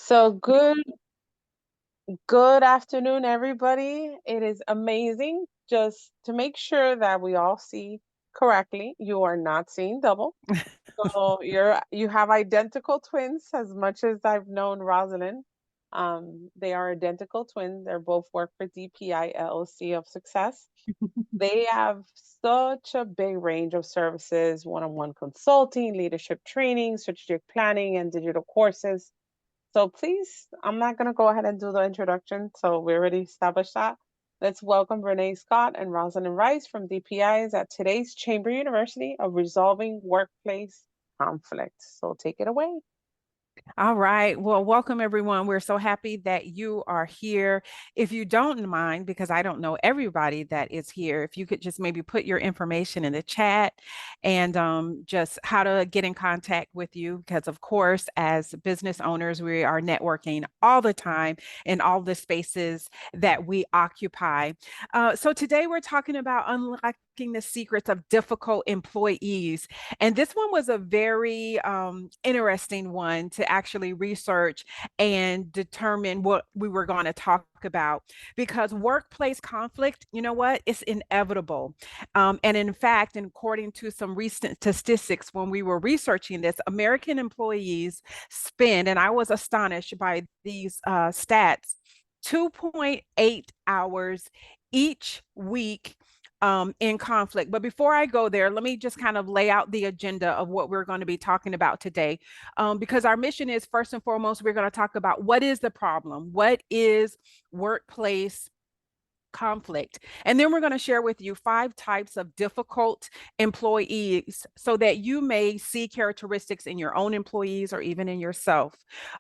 So good afternoon, everybody. It is amazing. Just to make sure that we all see correctly, you are not seeing double. So you have identical twins as much as I've known Rosalind. They are identical twins. They're both work for DPI LLC of Success. They have such a big range of services, one-on-one consulting, leadership training, strategic planning, and digital courses. So please, I'm not going to go ahead and do the introduction. So we already established that. Let's welcome Renee Scott and Rosalind Rice from DPIs at today's Chamber University of Resolving Workplace Conflict. So take it away. All right. Well, welcome everyone. We're so happy that you are here. If you don't mind, because I don't know everybody that is here, if you could just maybe put your information in the chat and just how to get in contact with you. Because, of course, as business owners, we are networking all the time in all the spaces that we occupy. So today we're talking about unlocking the secrets of difficult employees. And this one was a very interesting one to actually research and determine what we were going to talk about because workplace conflict, you know what, it's inevitable. And in fact, and according to some recent statistics, when we were researching this, American employees spend, and I was astonished by these stats, 2.8 hours each week in conflict. But before I go there, let me just kind of lay out the agenda of what we're going to be talking about today. Because our mission is first and foremost, we're going to talk about what is the problem? What is workplace conflict? And then we're going to share with you 5 types of difficult employees so that you may see characteristics in your own employees or even in yourself.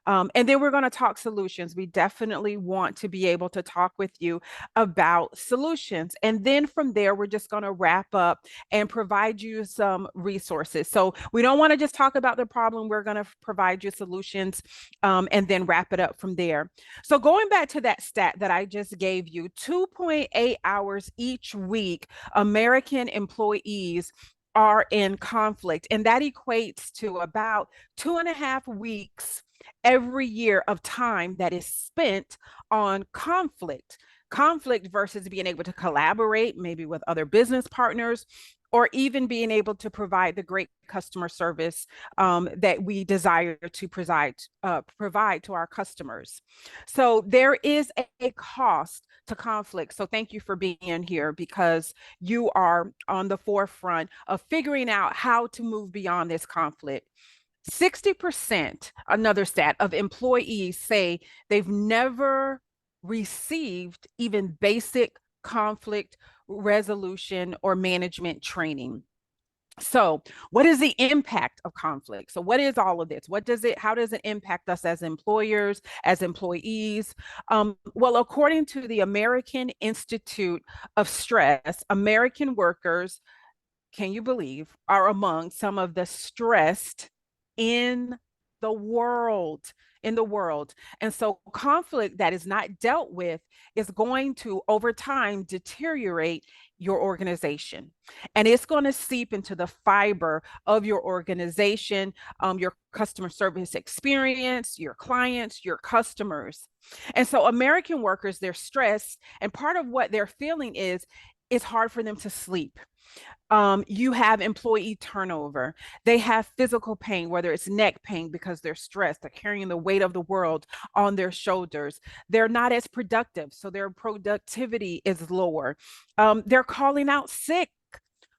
And then we're going to talk solutions. We definitely want to be able to talk with you about solutions. And then from there, we're just going to wrap up and provide you some resources. So we don't want to just talk about the problem. We're going to provide you solutions and then wrap it up from there. So going back to that stat that I just gave you, 2.8 hours each week, American employees are in conflict. And that equates to about 2.5 weeks every year of time that is spent on conflict. Conflict versus being able to collaborate, maybe with other business partners, or even being able to provide the great customer service that we desire to provide to our customers. So there is a cost to conflict. So thank you for being here because you are on the forefront of figuring out how to move beyond this conflict. 60%, another stat, of employees say they've never received even basic conflict resolution or management training. So, what is the impact of conflict? So, what is all of this? How does it impact us as employers, as employees? Well, according to the American Institute of Stress, American workers, can you believe, are among some of the stressed in the world in the world. And so conflict that is not dealt with is going to over time deteriorate your organization, and it's going to seep into the fiber of your organization, your customer service experience, your clients, your customers. And so American workers, they're stressed, and part of what they're feeling is it's hard for them to sleep. You have employee turnover. They have physical pain, whether it's neck pain because they're stressed, they're carrying the weight of the world on their shoulders. They're not as productive, so their productivity is lower. They're calling out sick.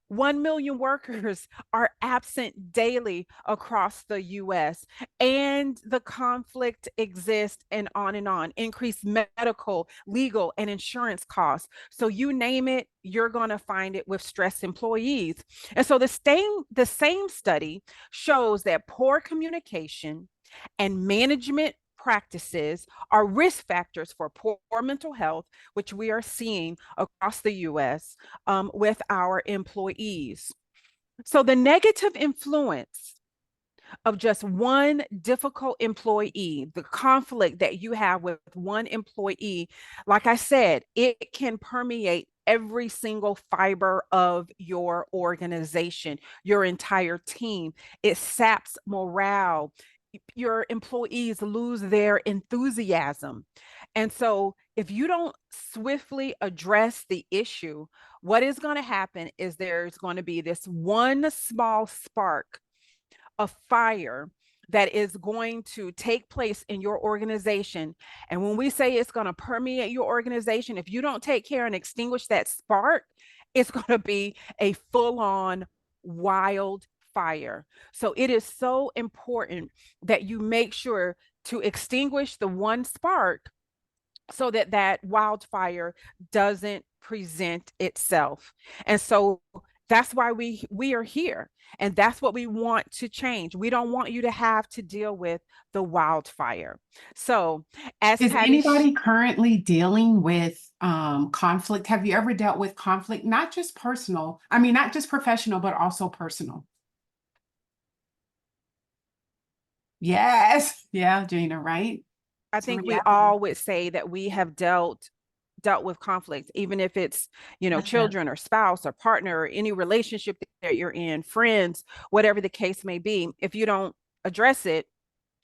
1 million workers are absent daily across the US, and the conflict exists and on and on. Increased medical, legal, and insurance costs. So you name it, you're going to find it with stressed employees. And so the same study shows that poor communication and management practices are risk factors for poor mental health, which we are seeing across the US with our employees. So the negative influence of just one difficult employee, the conflict that you have with one employee, like I said, it can permeate every single fiber of your organization, your entire team. It saps morale. your employees lose their enthusiasm. And so, if you don't swiftly address the issue, what is going to happen is there's going to be this one small spark of fire that is going to take place in your organization. And when we say it's going to permeate your organization, if you don't take care and extinguish that spark, it's going to be a full on wild fire. So it is so important that you make sure to extinguish the one spark so that that wildfire doesn't present itself. And so that's why we are here, and that's what we want to change. We don't want you to have to deal with the wildfire. So as Is Patty anybody currently dealing with conflict? Have you ever dealt with conflict, not just personal, I mean, not just professional, but also personal? Yes. Yeah, Gina, right? I It's a think we reality. all would say that we have dealt with conflict, even if it's, That's it. children or spouse or partner or any relationship that you're in, friends, whatever the case may be. If you don't address it,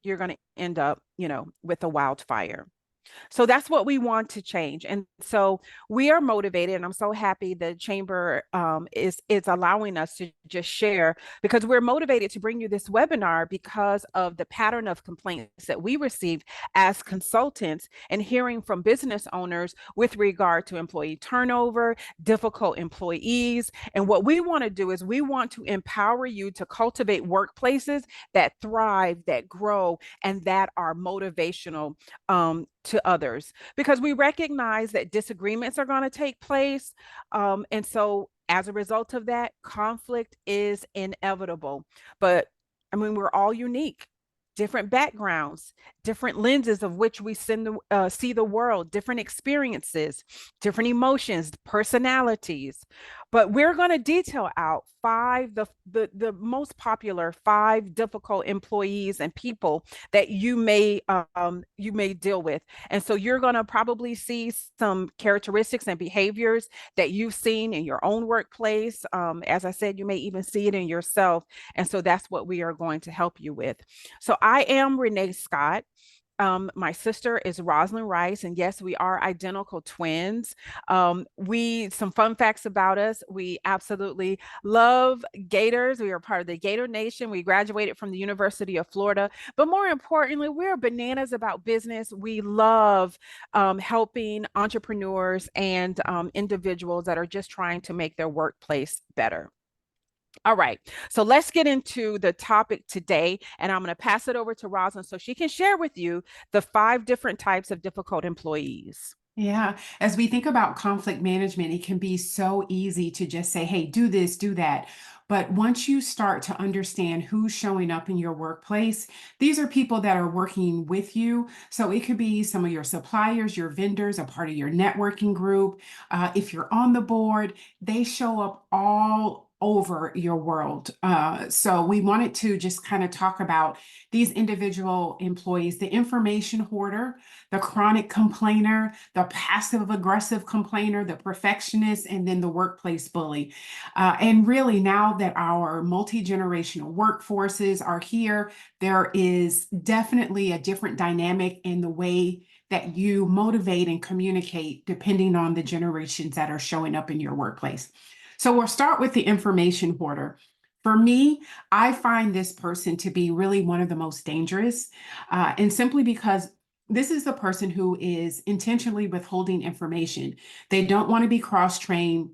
you're going to end up, with a wildfire. So that's what we want to change. And so we are motivated, and I'm so happy the chamber is allowing us to just share, because we're motivated to bring you this webinar because of the pattern of complaints that we receive as consultants and hearing from business owners with regard to employee turnover, difficult employees. And what we want to do is we want to empower you to cultivate workplaces that thrive, that grow, and that are motivational to others, because we recognize that disagreements are going to take place. And so, as a result of that, conflict is inevitable. But I mean, we're all unique, different backgrounds, different lenses of which we see the world, different experiences, different emotions, personalities. But we're going to detail out the most popular five difficult employees and people that you may deal with. And so you're going to probably see some characteristics and behaviors that you've seen in your own workplace. As I said, you may even see it in yourself. And so that's what we are going to help you with. So I am Renee Scott. My sister is Roslyn Rice, and yes, we are identical twins. We some fun facts about us. We absolutely love Gators. We are part of the Gator Nation. We graduated from the University of Florida, but more importantly, we're bananas about business. We love helping entrepreneurs and individuals that are just trying to make their workplace better. All right. So let's get into the topic today. And I'm going to pass it over to Rosalind so she can share with you the five different types of difficult employees. Yeah. As we think about conflict management, it can be so easy to just say, hey, do this, do that. But once you start to understand who's showing up in your workplace, these are people that are working with you. So it could be some of your suppliers, your vendors, a part of your networking group. If you're on the board, they show up all over your world. So we wanted to just kind of talk about these individual employees, the information hoarder, the chronic complainer, the passive aggressive complainer, the perfectionist, and then the workplace bully. And really, now that our multi generational workforces are here, there is definitely a different dynamic in the way that you motivate and communicate depending on the generations that are showing up in your workplace. So we'll start with the information hoarder. For me, I find this person to be really one of the most dangerous, and simply because this is the person who is intentionally withholding information. They don't want to be cross-trained.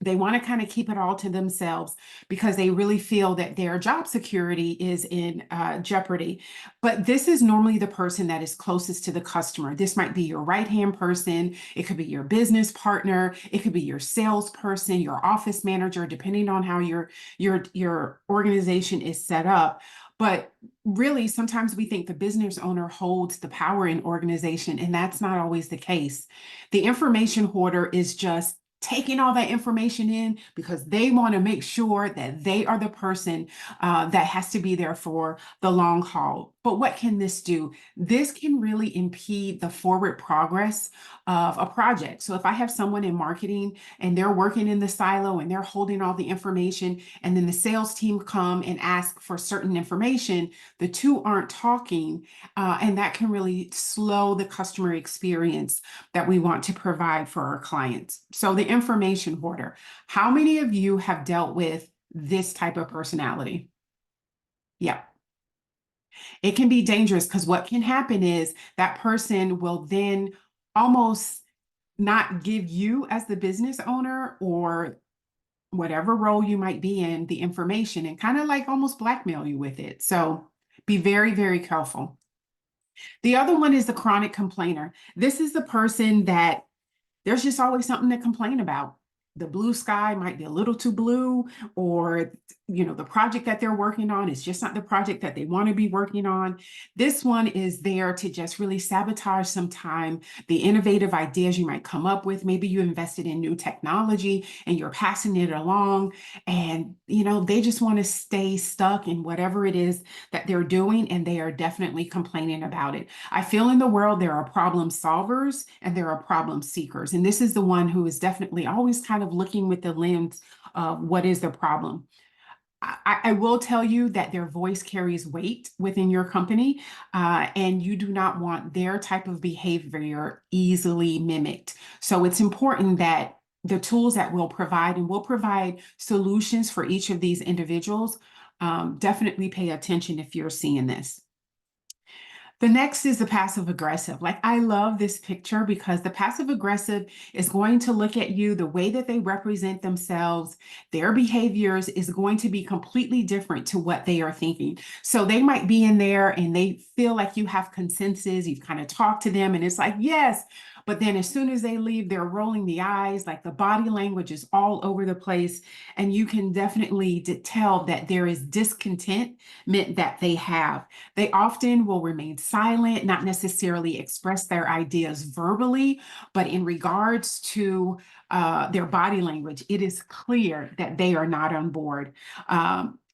They want to kind of keep it all to themselves because they really feel that their job security is in jeopardy. But this is normally the person that is closest to the customer. This might be your right-hand person. It could be your business partner. It could be your salesperson, your office manager, depending on how your organization is set up. But really, sometimes we think the business owner holds the power in organization, and that's not always the case. The information hoarder is just taking all that information in because they want to make sure that they are the person that has to be there for the long haul. But what can this do? This can really impede the forward progress of a project. So if I have someone in marketing and they're working in the silo and they're holding all the information, and then the sales team come and ask for certain information, the two aren't talking, and that can really slow the customer experience that we want to provide for our clients. So the information hoarder, how many of you have dealt with this type of personality? Yeah. It can be dangerous because what can happen is that person will then almost not give you, as the business owner or whatever role you might be in, the information, and kind of like almost blackmail you with it. So be very, very careful. The other one is the chronic complainer. This is the person that there's just always something to complain about. The blue sky might be a little too blue, or the project that they're working on is just not the project that they want to be working on. This one is there to just really sabotage some time, the innovative ideas you might come up with. Maybe you invested in new technology and you're passing it along, and they just want to stay stuck in whatever it is that they're doing, and they are definitely complaining about it. I feel in the world there are problem solvers and there are problem seekers. And this is the one who is definitely always kind of looking with the lens of what is the problem. I will tell you that their voice carries weight within your company, and you do not want their type of behavior easily mimicked. So it's important that the tools that we'll provide, and we'll provide solutions for each of these individuals, definitely pay attention if you're seeing this. The next is the passive aggressive. Like, I love this picture because the passive aggressive is going to look at you, the way that they represent themselves, their behaviors is going to be completely different to what they are thinking. So they might be in there and they feel like you have consensus, you've kind of talked to them and it's like, yes. But then as soon as they leave, they're rolling the eyes, like the body language is all over the place. And you can definitely tell that there is discontentment that they have. They often will remain silent, not necessarily express their ideas verbally, but in regards to their body language, it is clear that they are not on board.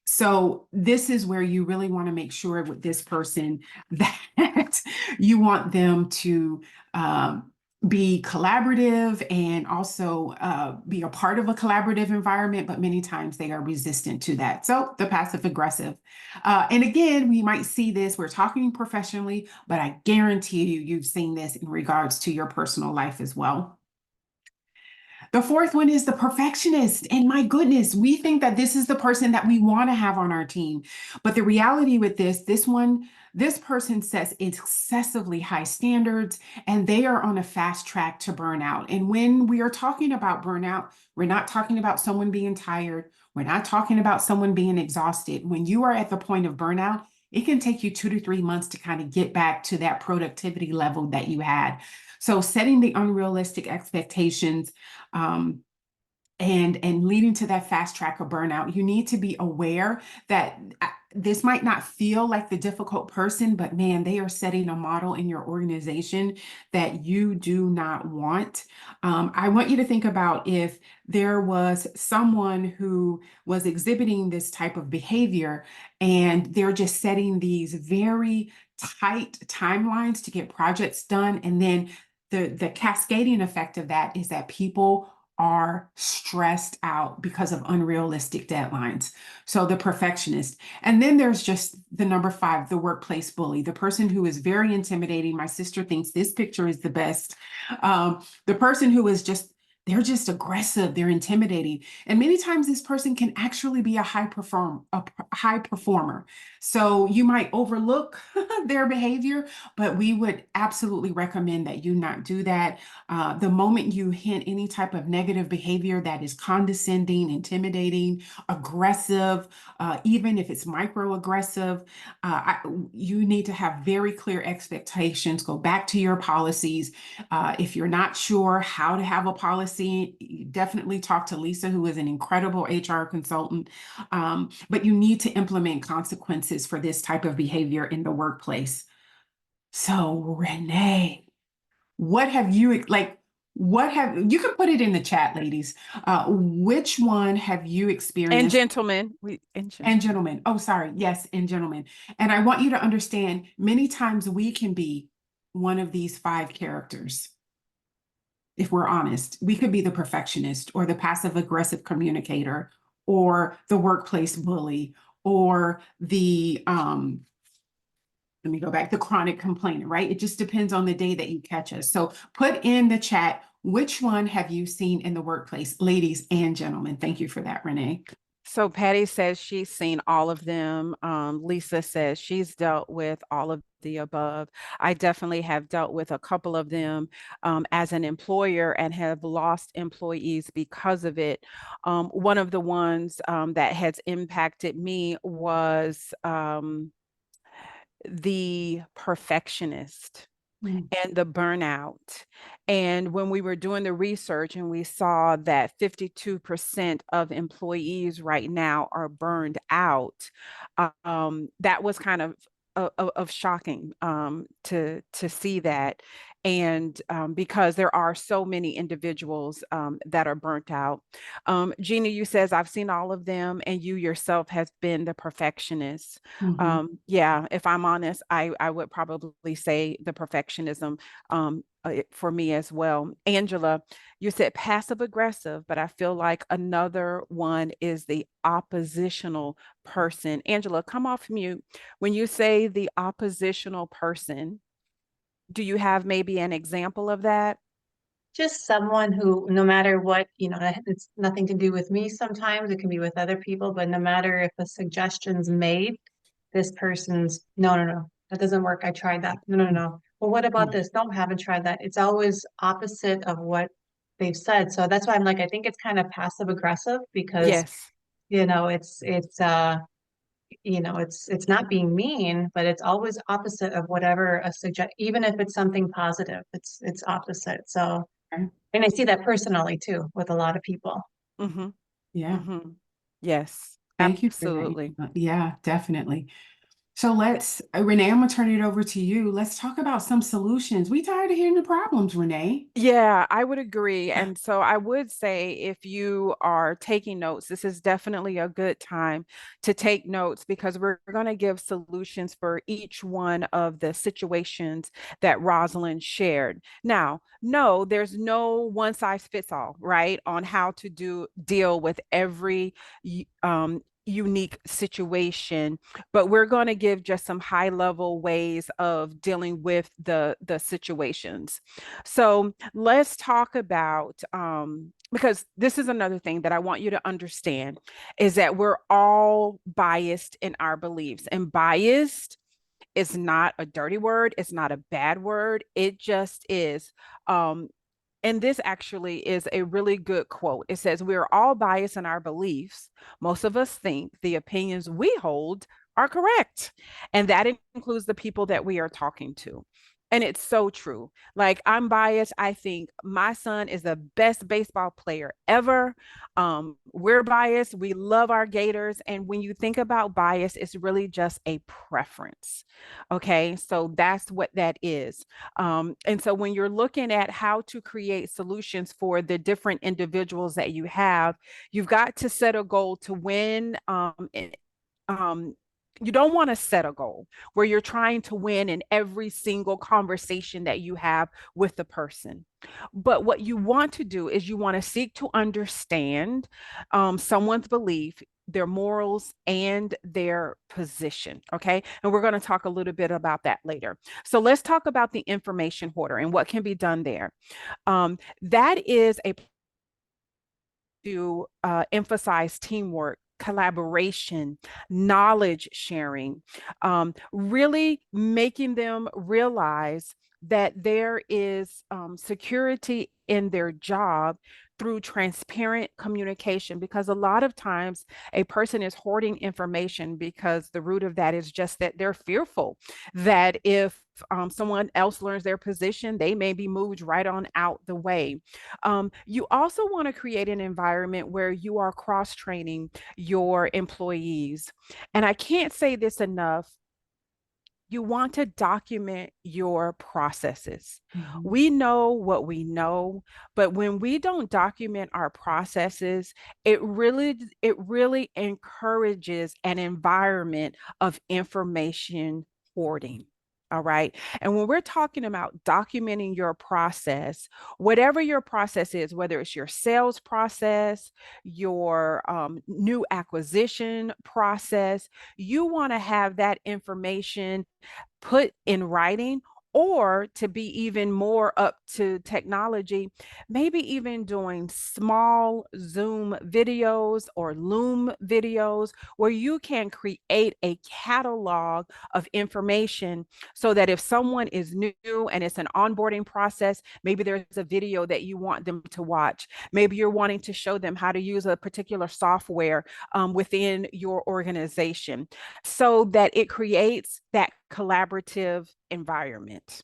So this is where you really want to make sure with this person that you want them to be collaborative and also be a part of a collaborative environment, but many times they are resistant to that. So the passive aggressive. And again, we might see this, we're talking professionally, but I guarantee you've seen this in regards to your personal life as well. The fourth one is the perfectionist. And my goodness, we think that this is the person that we want to have on our team. But the reality with this person sets excessively high standards and they are on a fast track to burnout. And when we are talking about burnout, we're not talking about someone being tired. We're not talking about someone being exhausted. When you are at the point of burnout, it can take you 2 to 3 months to kind of get back to that productivity level that you had. So setting the unrealistic expectations, um, and leading to that fast track of burnout, you need to be aware that this might not feel like the difficult person, but man, they are setting a model in your organization that you do not want. I want you to think about if there was someone who was exhibiting this type of behavior and they're just setting these very tight timelines to get projects done. And then the cascading effect of that is that people are stressed out because of unrealistic deadlines. So the perfectionist. And then there's just the number 5, the workplace bully, the person who is very intimidating. My sister thinks this picture is the best. The person who is they're just aggressive, they're intimidating. And many times this person can actually be a high performer. So you might overlook their behavior, but we would absolutely recommend that you not do that. The moment you hint any type of negative behavior that is condescending, intimidating, aggressive, even if it's microaggressive, you need to have very clear expectations. Go back to your policies. If you're not sure how to have a policy, definitely talk to Lisa, who is an incredible HR consultant. But you need to implement consequences for this type of behavior in the workplace. So, Renee, what have you What have you can put it in the chat, ladies? Which one have you And experienced? gentlemen, and And gentlemen. gentlemen, oh, sorry, yes, and gentlemen. And I want you to understand many times we can be one of these five characters. If we're honest, we could be the perfectionist or the passive aggressive communicator or the workplace bully or the let me go back, the chronic complainer, right? It just depends on the day that you catch us. So put in the chat, which one have you seen in the workplace, ladies and gentlemen? Thank you for that, Renee. So Patty says she's seen all of them. Lisa says she's dealt with all of the above. I definitely have dealt with a couple of them as an employer and have lost employees because of it. One of the ones that has impacted me was the perfectionist Mm, and the burnout. And when we were doing the research and we saw that 52% of employees right now are burned out, that was kind of shocking to see that. And because there are so many individuals that are burnt out. Gina, you says, I've seen all of them, and you yourself has been the perfectionist. mhm. Yeah, if I'm honest, I would probably say the perfectionism for me as well. Angela, you said passive aggressive, but I feel like another one is the oppositional person. Angela, come off mute. When you say the oppositional person, do you have maybe an example of that? Just someone who, no matter what, it's nothing to do with me sometimes, it can be with other people, but no matter if a suggestion's made, this person's, no, no, no, that doesn't work. I tried that. No, no, no. Well, what about Mm, this? No, haven't tried that. It's always opposite of what they've said. So that's why I'm like, I think it's kind of passive aggressive because, Yes. it's not being mean, but it's always opposite of whatever a suggest, even if it's something positive, it's opposite. So, okay. and I see that personally too with a lot of people. Mm-hmm. Yeah. Mm-hmm. Yes, Thank you for that. absolutely. Yeah, definitely. So Renee, I'm gonna turn it over to you. Let's talk about some solutions. We tired of hearing the problems, Renee. Yeah, I would agree. And so I would say if you are taking notes, this is definitely a good time to take notes because we're going to give solutions for each one of the situations that Rosalind shared. Now, no, there's no one size fits all, right, on how to deal with every unique situation, but we're going to give just some high level ways of dealing with the situations. So let's talk about because this is another thing that I want you to understand is that we're all biased in our beliefs, and biased is not a dirty word, it's not a bad word, it just is. And this actually is a really good quote. It says, we're all biased in our beliefs. Most of us think the opinions we hold are correct. And that includes the people that we are talking to. And it's so true. Like, I'm biased. I think my son is the best baseball player ever. We're biased. We love our Gators. And when you think about bias, it's really just a preference. Okay. So that's what that is. And so when you're looking at how to create solutions for the different individuals that you have, you've got to set a goal to win. Um, you don't want to set a goal where you're trying to win in every single conversation that you have with the person. But what you want to do is you want to seek to understand someone's belief, their morals, and their position. Okay. And we're going to talk a little bit about that later. So let's talk about the information hoarder and what can be done there. That is a to emphasize teamwork, collaboration, knowledge sharing, really making them realize that there is security in their job through transparent communication, because a lot of times a person is hoarding information because the root of that is just that they're fearful that if someone else learns their position, they may be moved right on out the way. You also want to create an environment where you are cross training your employees. And I can't say this enough. you want to document your processes. Mhm. We know what we know, but when we don't document our processes, it really encourages an environment of information hoarding. All right. And when we're talking about documenting your process, whatever your process is, whether it's your sales process, your new acquisition process, you want to have that information put in writing, or to be even more up to technology, maybe even doing small Zoom videos or Loom videos where you can create a catalog of information so that if someone is new and it's an onboarding process, maybe there's a video that you want them to watch. Maybe you're wanting to show them how to use a particular software within your organization so that it creates that collaborative environment.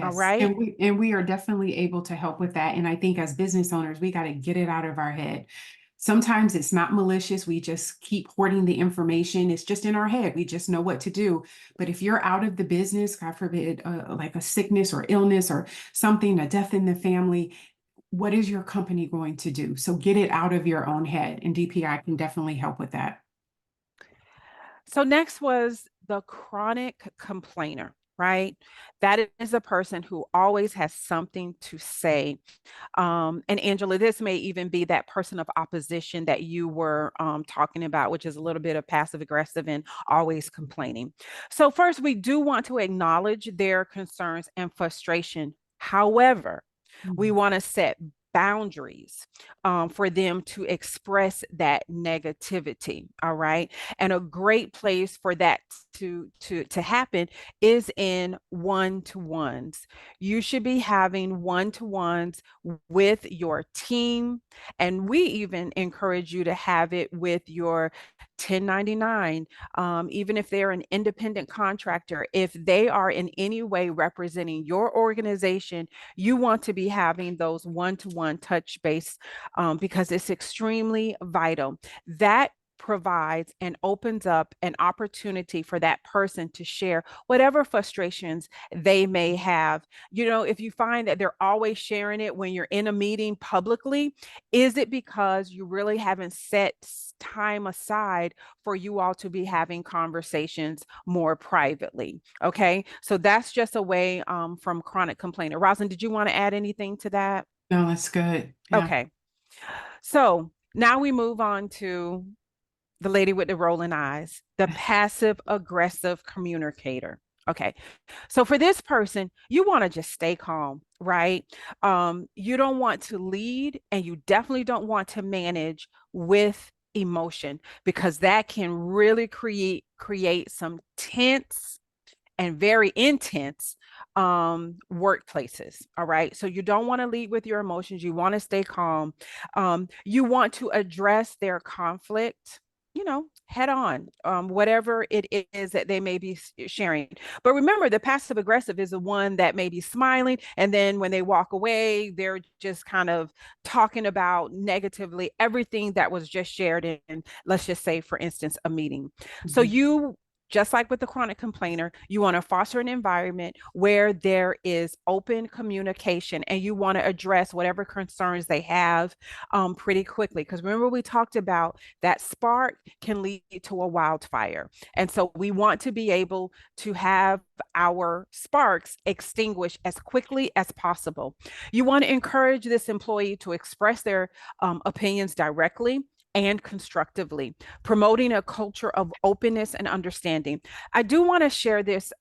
All Yes, right. and we are definitely able to help with that. And I think as business owners, we got to get it out of our head. Sometimes it's not malicious. We just keep hoarding the information. It's just in our head. We just know what to do. But if you're out of the business, God forbid, like a sickness or illness or something, a death in the family, what is your company going to do? So get it out of your own head. And DPI can definitely help with that. So next was the chronic complainer, right? That is a person who always has something to say. And Angela, this may even be that person of opposition that you were talking about, which is a little bit of passive aggressive and always complaining. So, first, we do want to acknowledge their concerns and frustration. However, we Mhm. want to set boundaries for them to express that negativity. All right. And a great place for that to happen is in one-to-ones. You should be having one-to-ones with your team, and we even encourage you to have it with your 1099, even if they're an independent contractor. If they are in any way representing your organization, you want to be having those one-to-one touch base, because it's extremely vital. That provides and opens up an opportunity for that person to share whatever frustrations they may have. If you find that they're always sharing it when you're in a meeting publicly, is it because you really haven't set time aside for you all to be having conversations more privately? Okay, so that's just a way from chronic complainer. Roslyn, did you want to add anything to that? No, that's good. Yeah. Okay, so now we move on to the lady with the rolling eyes, the passive aggressive communicator. Okay, so for this person, you want to just stay calm, right? You don't want to lead, and you definitely don't want to manage with emotion, because that can really create some tense and very intense workplaces. All right. So you don't want to lead with your emotions. You want to stay calm. You want to address their conflict, head on, whatever it is that they may be sharing. But remember, the passive aggressive is the one that may be smiling, and then when they walk away, they're just kind of talking about negatively everything that was just shared in, let's just say, for instance, a meeting. So Mhm. you, just like with the chronic complainer, you want to foster an environment where there is open communication, and you want to address whatever concerns they have pretty quickly. Because remember, we talked about that spark can lead to a wildfire. And so we want to be able to have our sparks extinguished as quickly as possible. You want to encourage this employee to express their opinions directly and constructively, promoting a culture of openness and understanding. I do want to share this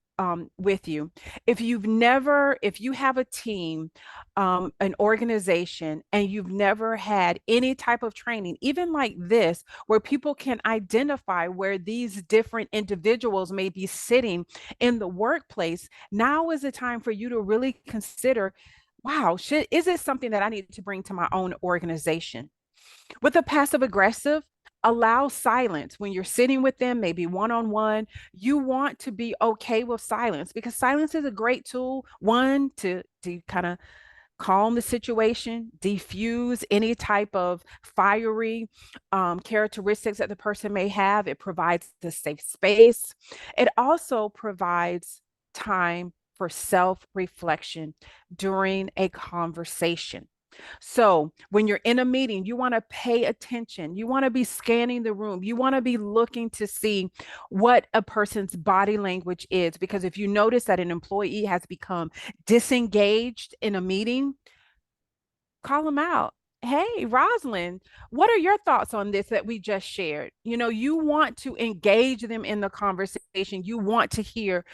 with you. If you have a team, an organization, and you've never had any type of training, even like this, where people can identify where these different individuals may be sitting in the workplace, now is the time for you to really consider, wow, is it something that I need to bring to my own organization? With a passive aggressive, allow silence when you're sitting with them, maybe one on one. You want to be okay with silence, because silence is a great tool, one, to kind of calm the situation, diffuse any type of fiery characteristics that the person may have. It provides the safe space. It also provides time for self reflection during a conversation. So, when you're in a meeting, you want to pay attention. You want to be scanning the room. You want to be looking to see what a person's body language is. Because if you notice that an employee has become disengaged in a meeting, call them out. Hey, Roslyn, what are your thoughts on this that we just shared? You want to engage them in the conversation. You want to hear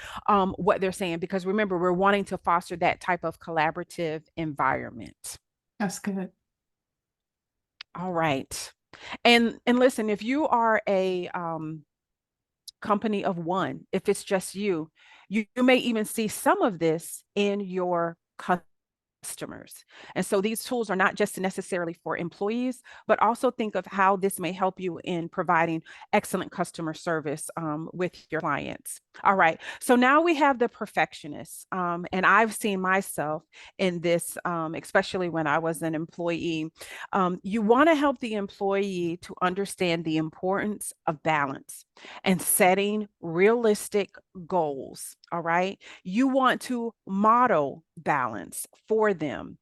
what they're saying, because remember, we're wanting to foster that type of collaborative environment. That's good. All right. And listen, if you are a company of one, if it's just you may even see some of this in your customers. And so these tools are not just necessarily for employees, but also think of how this may help you in providing excellent customer service with your clients. All right. So now we have the perfectionists. And I've seen myself in this, especially when I was an employee. You want to help the employee to understand the importance of balance and setting realistic goals. All right. You want to model balance for them.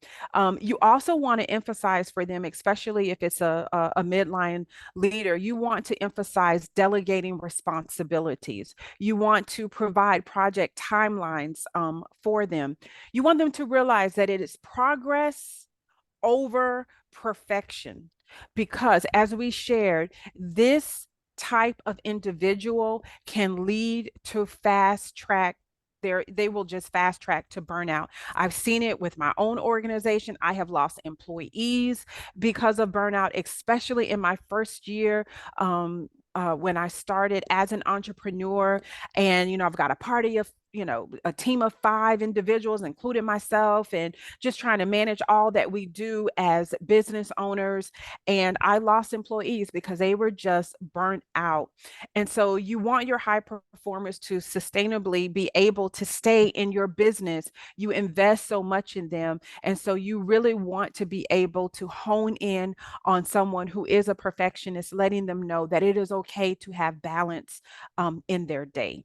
You also want to emphasize for them, especially if it's a midline leader, you want to emphasize delegating responsibilities. You want to provide project timelines for them. You want them to realize that it is progress over perfection. Because as we shared, this type of individual can lead to fast track. They will just fast track to burnout. I've seen it with my own organization. I have lost employees because of burnout, especially in my first year. When I started as an entrepreneur, and I've got a party of a team of 5 individuals, including myself, and just trying to manage all that we do as business owners. And I lost employees because they were just burnt out. And so you want your high performers to sustainably be able to stay in your business. You invest so much in them. And so you really want to be able to hone in on someone who is a perfectionist, letting them know that it is okay to have balance in their day.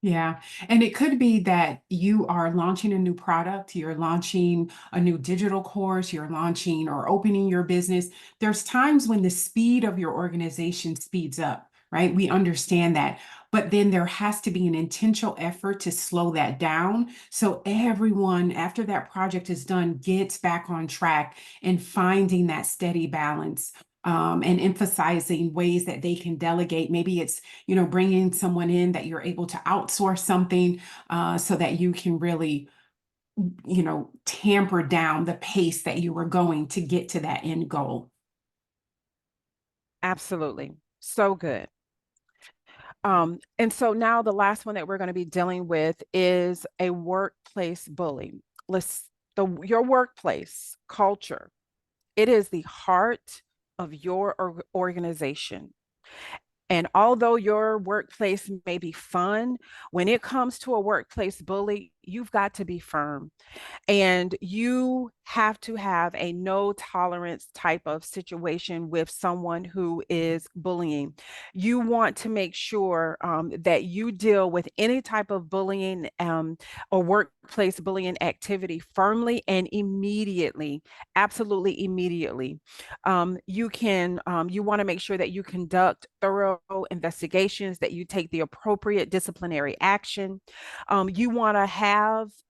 Yeah. And it could be that you are launching a new product, you're launching a new digital course, you're launching or opening your business. There's times when the speed of your organization speeds up, right? We understand that. But then there has to be an intentional effort to slow that down. So everyone, after that project is done, gets back on track and finding that steady balance. And emphasizing ways that they can delegate. Maybe it's bringing someone in that you're able to outsource something so that you can really, tamper down the pace that you were going to get to that end goal. Absolutely. So good. And so now the last one that we're going to be dealing with is a workplace bully. Your workplace culture, it is the heart of your organization. And although your workplace may be fun, when it comes to a workplace bully, you've got to be firm. And you have to have a no tolerance type of situation with someone who is bullying. You want to make sure that you deal with any type of bullying or workplace bullying activity firmly and immediately, absolutely immediately. You want to make sure that you conduct thorough investigations, that you take the appropriate disciplinary action. You want to have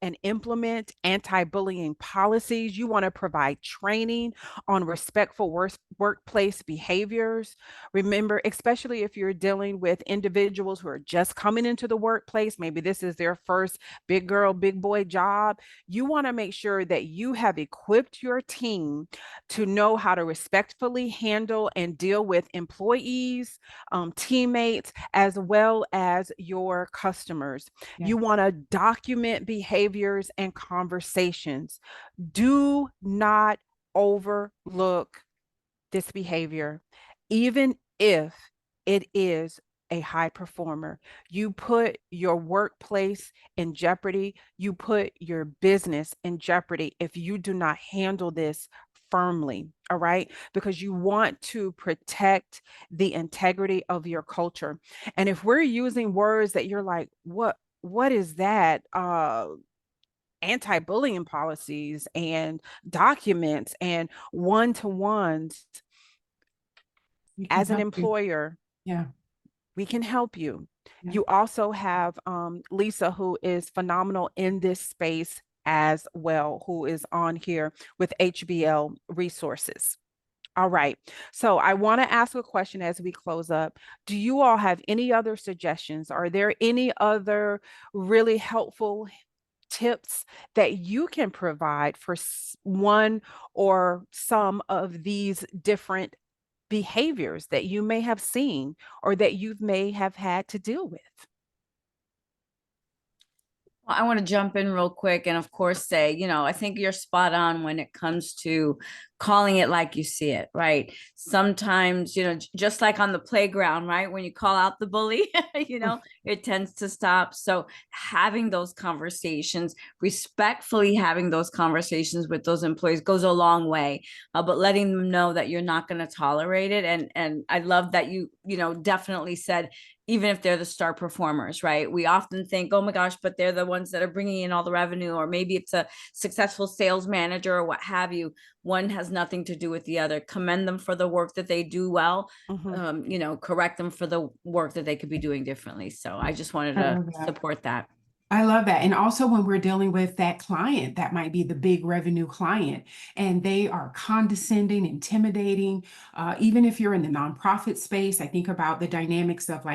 and implement anti-bullying policies. You want to provide training on respectful workplace behaviors. Remember, especially if you're dealing with individuals who are just coming into the workplace, maybe this is their first big girl, big boy job. You want to make sure that you have equipped your team to know how to respectfully handle and deal with employees, teammates, as well as your customers. Yeah. You want to document behaviors and conversations. Do not overlook this behavior, even if it is a high performer. You put your workplace in jeopardy. You put your business in jeopardy if you do not handle this firmly. All right. Because you want to protect the integrity of your culture. And if we're using words that you're like, what is that? Anti-bullying policies and documents and one-to-ones. We can As an help you. employer, Yeah. we can help you. Yeah. You also have Lisa, who is phenomenal in this space as well, who is on here with HBL resources. All right. So I want to ask a question as we close up. Do you all have any other suggestions? Are there any other really helpful tips that you can provide for one or some of these different behaviors that you may have seen or that you may have had to deal with? Well, I want to jump in real quick and, of course, say, I think you're spot on when it comes to calling it like you see it, right? Sometimes, just like on the playground, right? When you call out the bully, it tends to stop. So having those conversations, respectfully having those conversations with those employees goes a long way, but letting them know that you're not going to tolerate it. And I love that you definitely said, even if they're the star performers, right? We often think, oh my gosh, but they're the ones that are bringing in all the revenue, or maybe it's a successful sales manager or what have you. One has nothing to do with the other. Commend them for the work that they do well. Correct them for the work that they could be doing differently. So I just wanted to support that. I love that. And also when we're dealing with that client, that might be the big revenue client, and they are condescending, intimidating. Even if you're in the nonprofit space, I think about the dynamics of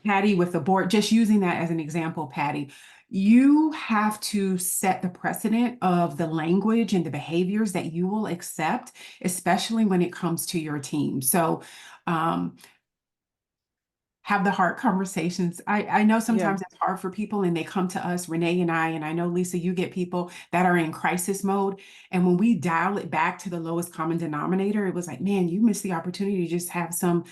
Patty with the board, just using that as an example, Patty. You have to set the precedent of the language and the behaviors that you will accept, especially when it comes to your team. So, have the hard conversations. I know sometimes it's hard for people and they come to us, Renee and I know, Lisa, you get people that are in crisis mode. And when we dial it back to the lowest common denominator, it was like, man, you missed the opportunity to just have some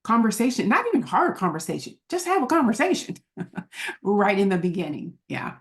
conversation, not even hard conversation, just have a conversation right in the beginning. Yeah.